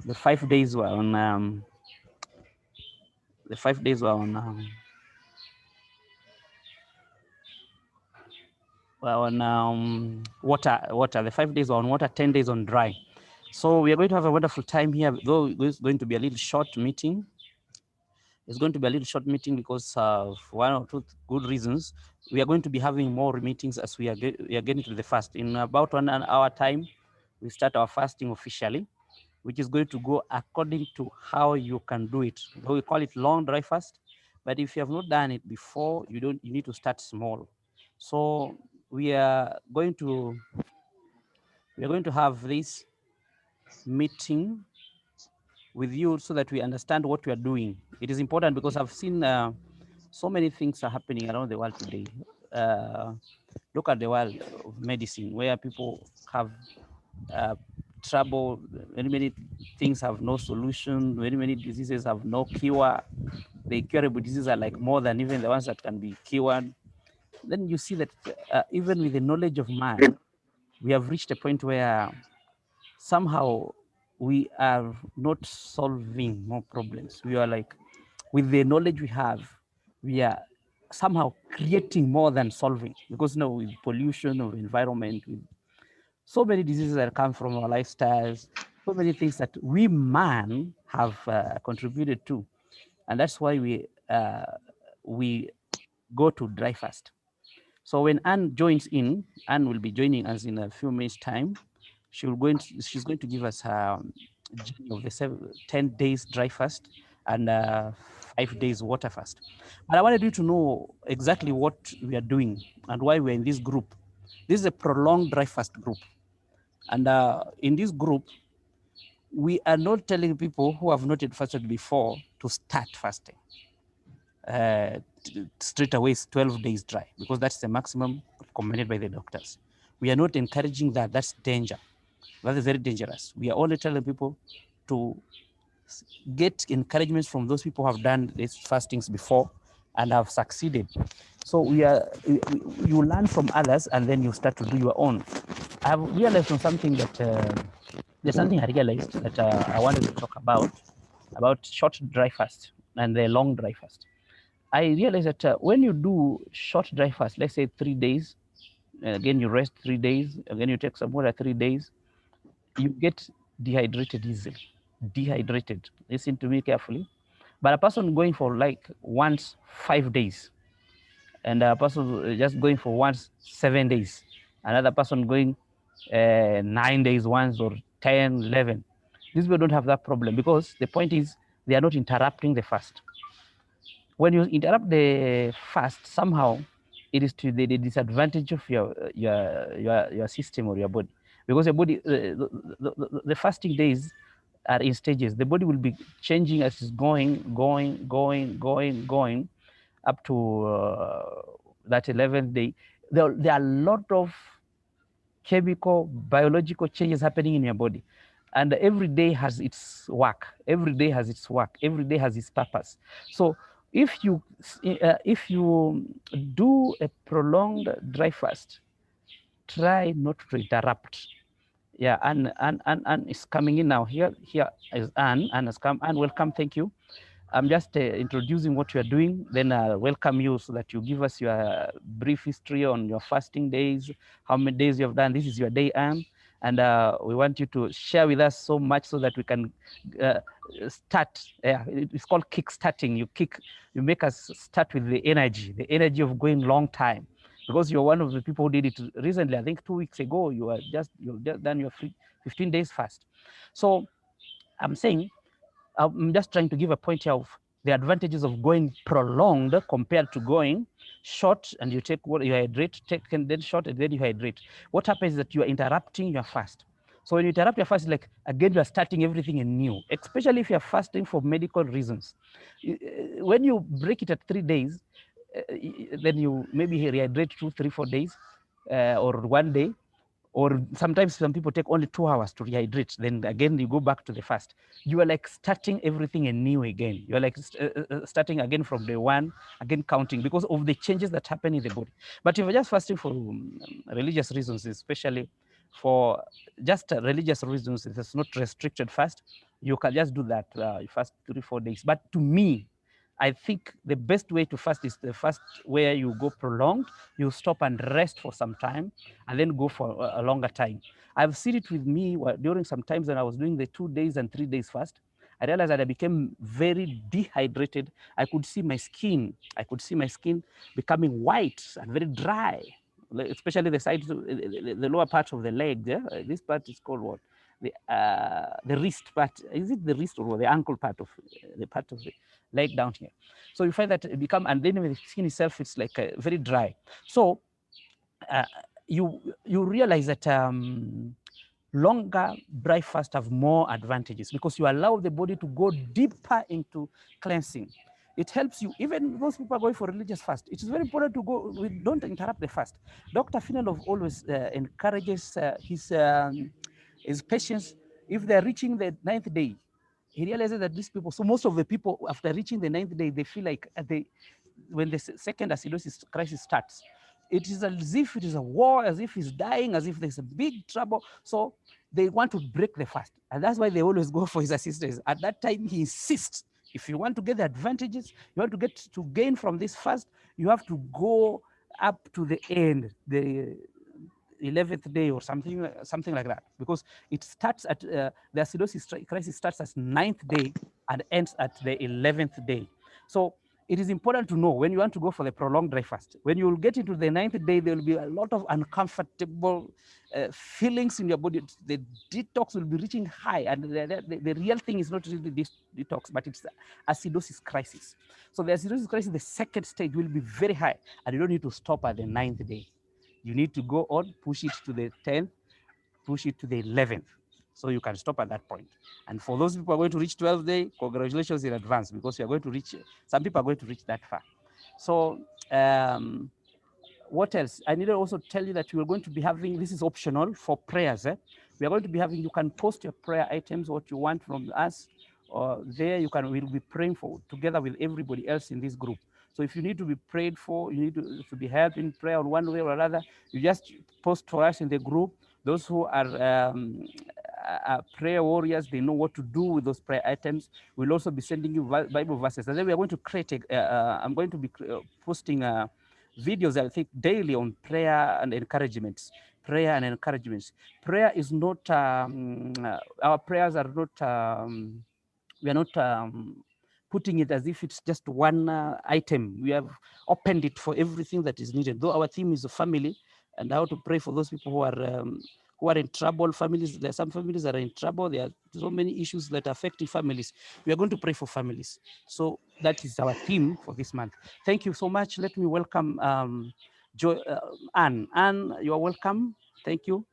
the 5 days were on the 5 days were on water. The 5 days were on water, 10 days on dry. So we are going to have a wonderful time here, though it's going to be a little short meeting. It's going to be a little short meeting because of one or two good reasons. We are going to be having more meetings as we are getting to the fast. In about 1 hour time, we start our fasting officially, which is going to go according to how you can do it. We call it long dry fast, but if you have not done it before, you need to start small. So we are going to have this meeting with you so that we understand what we are doing. It is important because I've seen so many things are happening around the world today. Look at the world of medicine, where people have trouble. Many things have no solution. Many diseases have no cure. The curable diseases are like more than even the ones that can be cured. Then you see that even with the knowledge of man, we have reached a point where somehow we are not solving more problems. We are like, with the knowledge we have, we are somehow creating more than solving, because now with pollution of environment, with so many diseases that come from our lifestyles, so many things that we man have contributed to, and that's why we go to dry fast. So when Anne joins in, Anne will be joining us in a few minutes' time. She's going to give us journey of the 10 days dry fast and 5 days water fast. But I wanted you to know exactly what we are doing and why we're in this group. This is a prolonged dry fast group. And in this group, we are not telling people who have not yet fasted before to start fasting. Straight away, 12 days dry, because that's the maximum recommended by the doctors. We are not encouraging that. That's danger. That is very dangerous. We are only telling people to get encouragement from those people who have done these fastings before and have succeeded. So you learn from others and then you start to do your own. I have realized from something that there's something I realized that I wanted to talk about short dry fast and the long dry fast. I realized that when you do short dry fast, let's say 3 days, again you rest 3 days, again you take some water 3 days, you get dehydrated easily. Dehydrated. Listen to me carefully. But a person going for like once 5 days, and a person just going for once 7 days, another person going 9 days once, or 10, 11. These people don't have that problem, because the point is they are not interrupting the fast. When you interrupt the fast, somehow it is to the disadvantage of your system or your body, because your body, the fasting days are in stages. The body will be changing as it's going up to that 11th day. There are a lot of chemical, biological changes happening in your body. And every day has its work. Every day has its work. Every day has its purpose. So if you do a prolonged dry fast, try not to interrupt. Yeah, Anne is coming in now. Here is Anne. Anne has come. Anne, welcome. Thank you. I'm just introducing what you are doing, then welcome you so that you give us your brief history on your fasting days, how many days you have done. This is your day, Anne, and we want you to share with us so much so that we can start. It's called kick starting. You make us start with the energy of going long time, because you're one of the people who did it recently. I think 2 weeks ago, you've just done your 15 days fast. So I'm saying, I'm just trying to give a point here of the advantages of going prolonged compared to going short, and you take what you hydrate, take and then short, and then you hydrate. What happens is that you are interrupting your fast. So when you interrupt your fast, like again, you are starting everything anew, especially if you are fasting for medical reasons. When you break it at 3 days, then you maybe rehydrate 2, 3, 4 days, or 1 day, or sometimes some people take only 2 hours to rehydrate. Then again, you go back to the fast. You are like starting everything anew again. You are like starting again from day one, again counting, because of the changes that happen in the body. But if you're just fasting for religious reasons, especially for just religious reasons, it's not restricted fast, You can just do that. You fast 3-4 days. But to me, I think the best way to fast is the fast where you go prolonged, you stop and rest for some time, and then go for a longer time. I've seen it with me during some times when I was doing the 2 days and 3 days fast. I realized that I became very dehydrated. I could see my skin. Becoming white and very dry, especially the sides, the lower part of the leg. Yeah? This part is called what? The wrist part. Is it the wrist or the ankle part of the part of the leg down here? So you find that it become, and then the skin itself, it's like very dry. So you realize that longer dry fast have more advantages because you allow the body to go deeper into cleansing. It helps you, even those people are going for religious fast. It is very important to go, we don't interrupt the fast. Dr. Finelov always encourages his patients, if they're reaching the 9th day, he realizes that these people, so most of the people after reaching the 9th day, they feel like when the second acidosis crisis starts, it is as if it is a war, as if he's dying, as if there's a big trouble. So they want to break the fast. And that's why they always go for his assistance. At that time, he insists, if you want to get the advantages, you want to get to gain from this fast, you have to go up to the end, the 11th day or something like that, because it starts at the acidosis crisis starts as 9th day and ends at the 11th day. So it is important to know when you want to go for the prolonged dry fast, when you will get into the 9th day, there will be a lot of uncomfortable feelings in your body. The detox will be reaching high, and the real thing is not really this detox, but it's the acidosis crisis. So the acidosis crisis, the second stage, will be very high, and you don't need to stop at the 9th day. You need to go on, push it to the 10th, push it to the 11th. So you can stop at that point. And for those people who are going to reach 12th day, congratulations in advance, because you are going to reach, some people are going to reach that far. So what else? I need to also tell you that we are going to be having, this is optional for prayers. We are going to be having, you can post your prayer items, what you want from us, or there you can, we'll be praying for together with everybody else in this group. So if you need to be prayed for, you need to be helped in prayer on one way or another, you just post for us in the group. Those who are prayer warriors, they know what to do with those prayer items. We'll also be sending you Bible verses. And then we are going to create, I'm going to be posting videos, I think, daily on prayer and encouragements. Prayer and encouragements. Prayer is not, our prayers are not, we are not putting it as if it's just one item. We have opened it for everything that is needed. Though our theme is a family and how to pray for those people who are in trouble. Families, there are some families that are in trouble. There are so many issues that are affecting families. We are going to pray for families. So that is our theme for this month. Thank you so much. Let me welcome Anne. Anne, you are welcome. Thank you.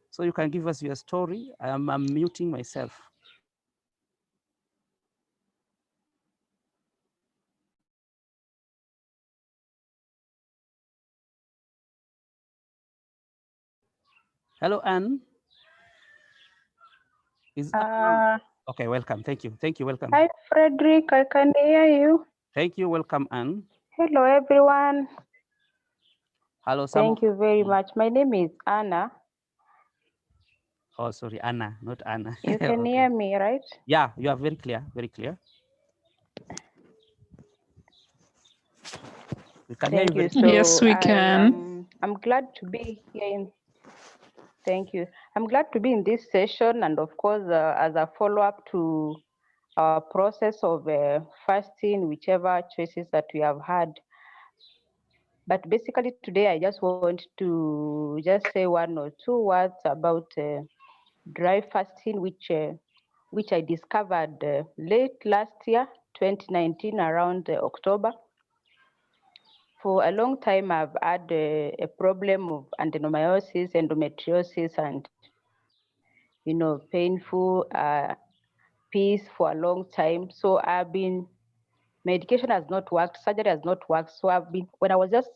So you can give us your story. I'm muting myself. Hello, Anne. Is okay, welcome. Thank you. Thank you. Welcome. Hi, Frederick. I can hear you. Thank you. Welcome, Anne. Hello, everyone. Hello, Thank you very much. My name is Anna. Oh, sorry, Anna, not Anna. You can hear me, right? Yeah, you are very clear. Very clear. We can hear you very clear. Yes, we can. I'm glad to be here. Thank you. I'm glad to be in this session, and of course, as a follow-up to our process of fasting, whichever choices that we have had. But basically today, I just want to just say one or two words about dry fasting, which I discovered late last year, 2019, around October. For a long time, I've had a problem of adenomyosis, endometriosis, and painful peace for a long time. So medication has not worked, surgery has not worked. So when I was just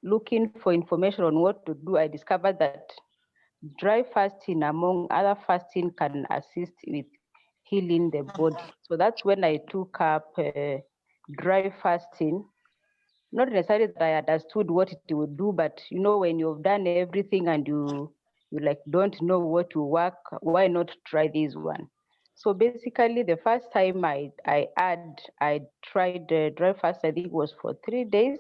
looking for information on what to do, I discovered that dry fasting, among other fasting, can assist with healing the body. So that's when I took up dry fasting. Not necessarily that I understood what it would do, but when you've done everything and you like don't know what to work, why not try this one? So basically, the first time I tried dry fast, I think it was for 3 days,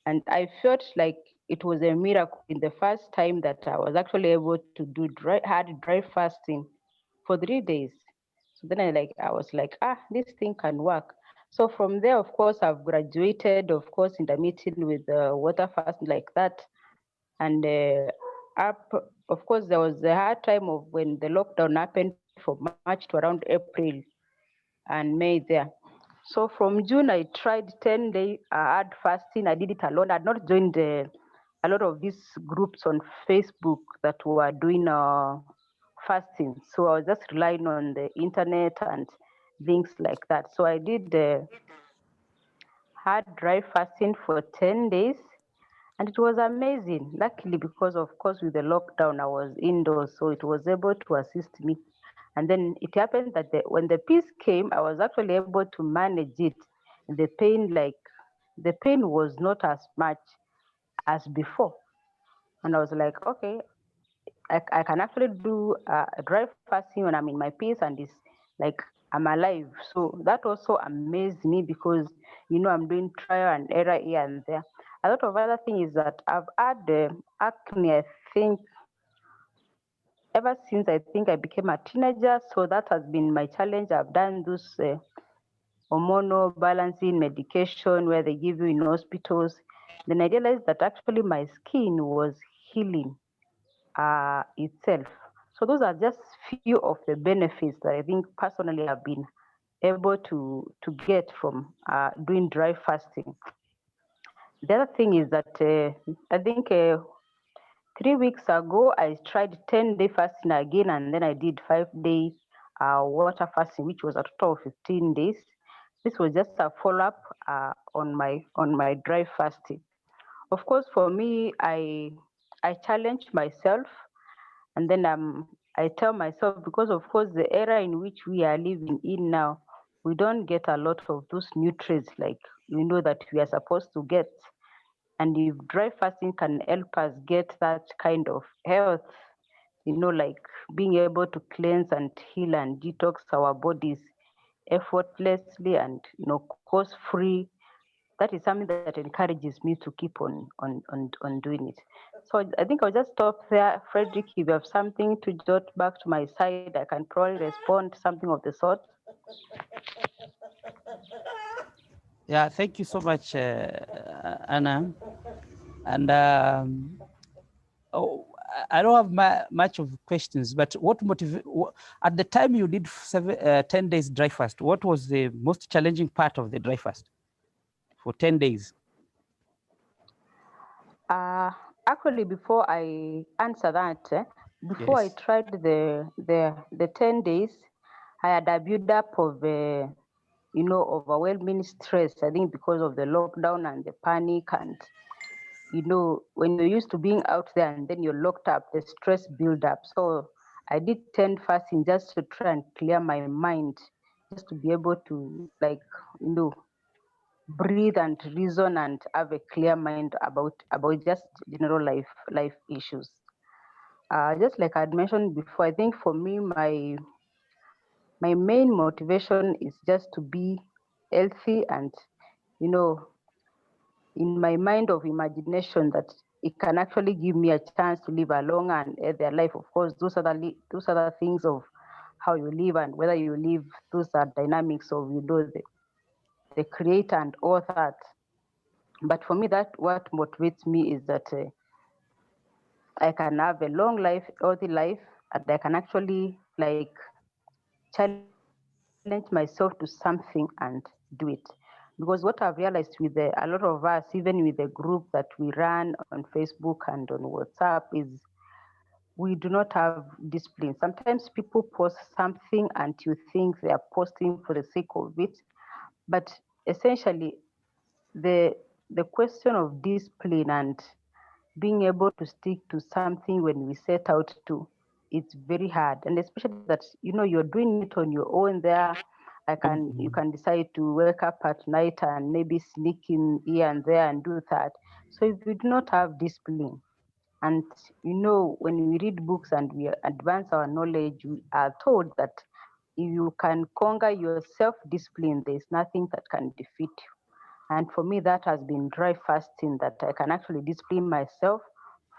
and I felt like it was a miracle in the first time that I was actually able to do dry fasting for 3 days. So then I was like, this thing can work. So from there, of course, I've graduated, of course, intermittent with water fasting like that, and up, of course, there was a hard time of when the lockdown happened from March to around April and May there. So from June, I tried 10-day hard fasting. I did it alone. I'd not joined a lot of these groups on Facebook that were doing fasting. So I was just relying on the internet and things like that. So I did hard dry fasting for 10 days, and it was amazing. Luckily, because of course with the lockdown, I was indoors, so it was able to assist me. And then it happened that when the peace came, I was actually able to manage it. The pain, the pain was not as much as before. And I was like, okay, I can actually do dry fasting when I'm in my peace and it's like I'm alive. So that also amazed me because, I'm doing trial and error here and there. A lot of other thing is that I've had acne, I think, ever since I think I became a teenager. So that has been my challenge. I've done those hormonal balancing medication where they give you in hospitals. Then I realized that actually my skin was healing itself. So those are just few of the benefits that I think personally I've been able to get from doing dry fasting. The other thing is that I think 3 weeks ago I tried 10-day fasting again, and then I did 5-day water fasting, which was a total of 15 days. This was just a follow-up on my dry fasting. Of course, for me, I challenge myself, and then I tell myself, because of course the era in which we are living in now, we don't get a lot of those nutrients like that we are supposed to get. And if dry fasting can help us get that kind of health, like being able to cleanse and heal and detox our bodies effortlessly and cost free, that is something that encourages me to keep on doing it. So I think I'll just stop there. Frederick, if you have something to jot back to my side, I can probably respond something of the sort. Yeah, thank you so much, Anna. And oh, I don't have much of questions, but at the time you did 10 days dry fast, what was the most challenging part of the dry fast for 10 days? Uh, Actually, before I answer that, before I Yes. tried the 10 days, I had a build up of overwhelming stress. I think because of the lockdown and the panic, and when you're used to being out there and then you're locked up, the stress build up. So I did 10 fasting just to try and clear my mind, just to be able to you know breathe and reason and have a clear mind about just general life issues. Just like I'd mentioned before, I think for me my main motivation is just to be healthy and you know in my mind of imagination that it can actually give me a chance to live a long and healthier life. Of course, those are the things of how you live and whether you live. Those are dynamics of the creator and all that. But for me, that what motivates me is that I can have a long life, healthy life, and I can actually challenge myself to something and do it. Because what I've realized with a lot of us, even with the group that we run on Facebook and on WhatsApp, is we do not have discipline. Sometimes people post something and you think they are posting for the sake of it, but essentially the the question of discipline and being able to stick to something when we set out to, it's very hard. And especially that you're doing it on your own there. You can decide to wake up at night and maybe sneak in here and there and do that. So if we do not have discipline, and when we read books and we advance our knowledge, we are told that if you can conquer your self-discipline, there's nothing that can defeat you. And for me, that has been dry fasting, that I can actually discipline myself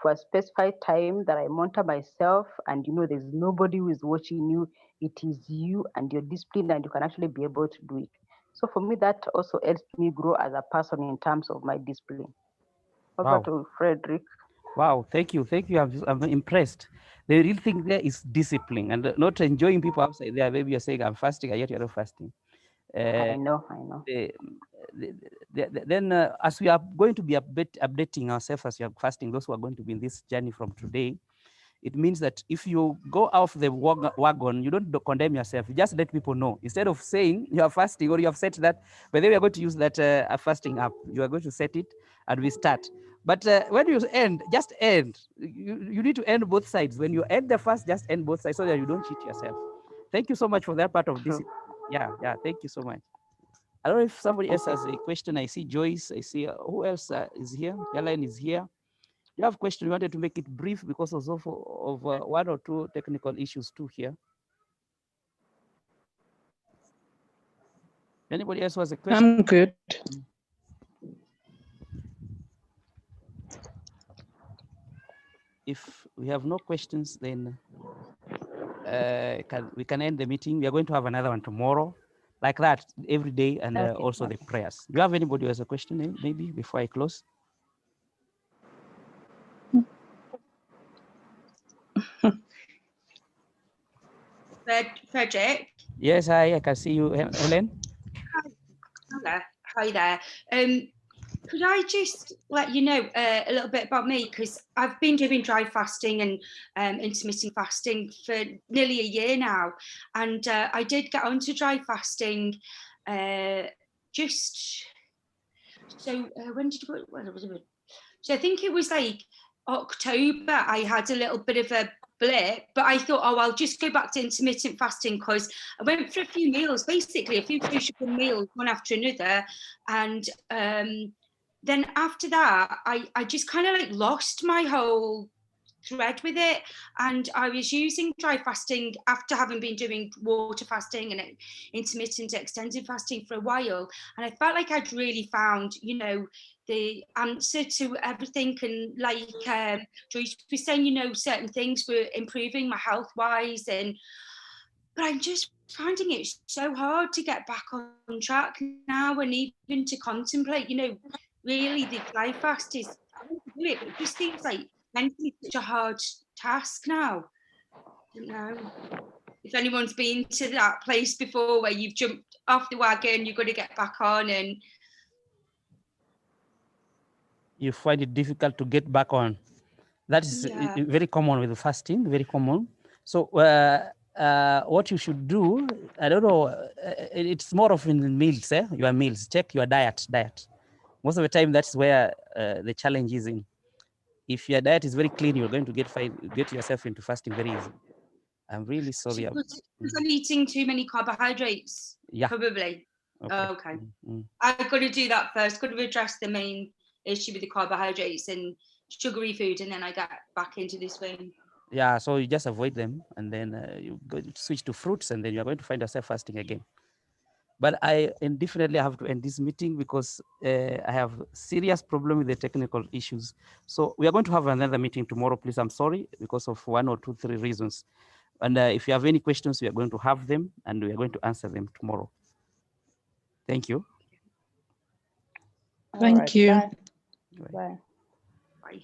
for a specified time, that I monitor myself, and there's nobody who is watching you. It is you and your discipline, and you can actually be able to do it. So for me, that also helps me grow as a person in terms of my discipline. Over Wow. to Frederick. Wow, thank you. Thank you. I'm impressed. The real thing there is discipline and not enjoying people outside there. Maybe you're saying I'm fasting, and yet you're not fasting. I Uh, know. the, then, as we are going to be updating ourselves as we are fasting, those who are going to be in this journey from today, it means that if you go off the wagon, you don't condemn yourself. You just let people know. Instead of saying you are fasting or you have set that, but then we are going to use that fasting app. You are going to set it and we start. But when you end, just end. You need to end both sides. When you end the fast, just end both sides so that you don't cheat yourself. Thank you so much for that part of this. True. Yeah, thank you so much. I don't know if somebody else has a question. I see Joyce. I see who else is here? Yaline is here. You have a question, you wanted to make it brief because of one or two technical issues too here. Anybody else who has a question? I'm good. If we have no questions, then we can end the meeting. We are going to have another one tomorrow, like that every day, and Okay. also the prayers. Do you have anybody who has a question maybe before I close? Frederick? Yes, I can see you, Helen. Hi there. Could I just let you know a little bit about me? Because I've been doing dry fasting and intermittent fasting for nearly a year now. And I did get onto dry fasting just... So when did it... So I think it was like October, I had a little bit of a blip, but I thought, oh, I'll just go back to intermittent fasting because I went for a few meals, basically a few sociable meals, one after another. And then after that, I just kind of like lost my whole thread with it, and I was using dry fasting after having been doing water fasting and intermittent extended fasting for a while, and I felt like I'd really found the answer to everything. And like Joyce was saying, certain things were improving my health wise, but I'm just finding it so hard to get back on track now, and even to contemplate, really the dry fast is, I want to do it, but it just seems like mentally such a hard task now. I don't know if anyone's been to that place before where you've jumped off the wagon, you've got to get back on, and You find it difficult to get back on. That is very common with fasting, very common. So what you should do, I don't know, it's more of in meals, your meals. Check your diet. Most of the time, that's where the challenge is in. If your diet is very clean, you're going to get yourself into fasting very easy. I'm really sorry. Because I'm eating too many carbohydrates, probably. Okay. I've got to do that first. Got to address the main issue with the carbohydrates and sugary food, and then I get back into this swing. Yeah, so you just avoid them, and then you go switch to fruits, and then you're going to find yourself fasting again. But I definitely have to end this meeting because I have serious problem with the technical issues. So we are going to have another meeting tomorrow, please. I'm sorry because of 1 or 2, 3 reasons. And if you have any questions, we are going to have them and we are going to answer them tomorrow. Thank you. Thank you. Bye. Bye.